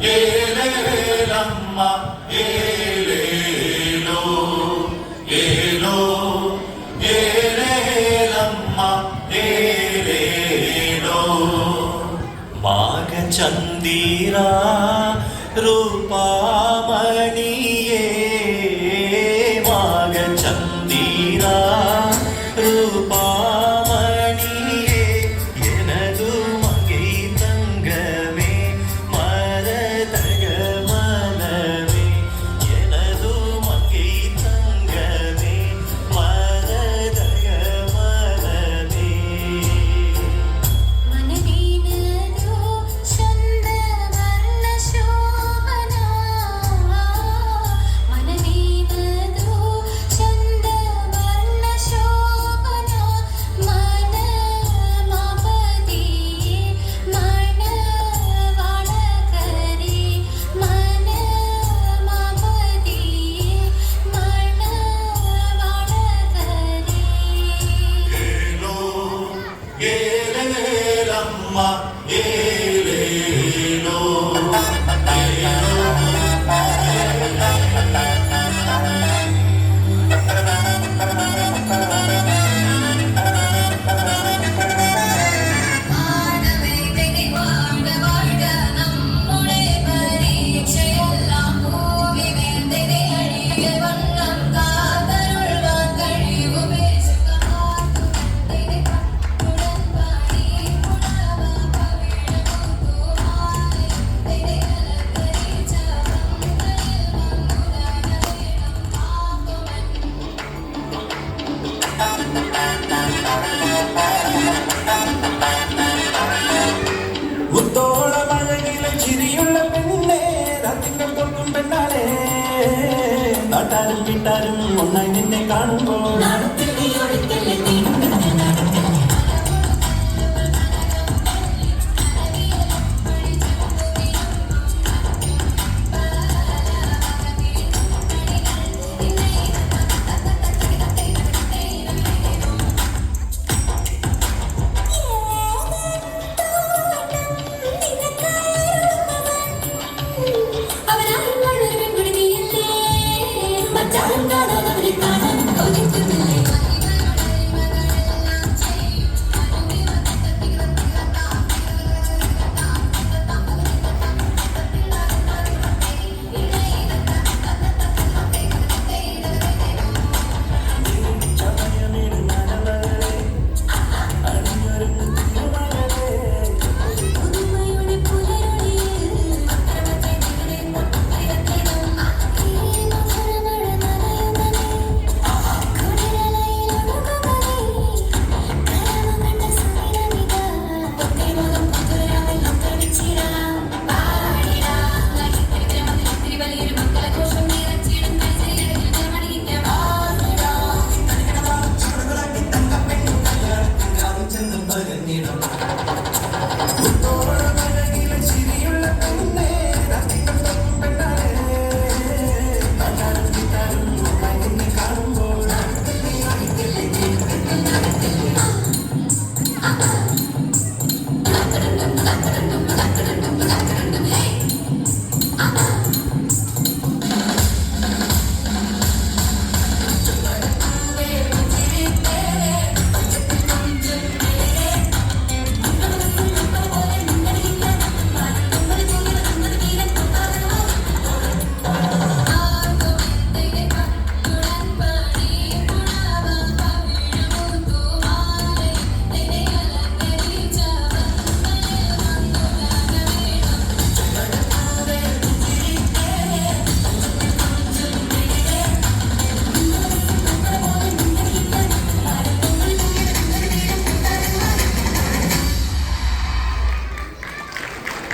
ഏലേലമ്മ ഏലേലോ ഏലോ ഏലേലമ്മ ഏലേലോ മാഗചന്ദിര ರೂಪಾಮಣಿಯೇ ಮಾಗಚಂದಿರ ರೂಪಾಮಣಿಯೇ எனது மகை தங்கமே மரதக மனமே எனது மகை தங்கமே மரதக மனமே மனதீனதோ சந்த வர்ண சோபனா மனதீனதோ சந்த வர்ண சோபனா மன மாபதியே மன வாடகரே மன மாபதியே மன வாடகரே ஏலோ ஏலேலம்ம ஏலேலோ ஆடவே தெரி வாழ்க வாழ்க நம்முடைய பரீட்சையெல்லாம் பூமி வேந்ததை அழிய வண்ணம் காத்தருள்வான் கழிவு பேசுகமாத்துடன் பாடி புலவ பவிழமுத்துமாலை தெரி அலங்கரி சவங்களில் மங்குதன வேடம் காக்குமன் മുത്തോള മഴകിലെ ചിരിയുള്ള പെണ്ണേ രാത്രികൾ തോൽക്കും പെണ്ണാളെ നാട്ടാരും വീട്ടാരും ഒന്നായി നിന്നെ കാണുമ്പോൾ നടത്തിൽ നീ ഒളിക്കൽ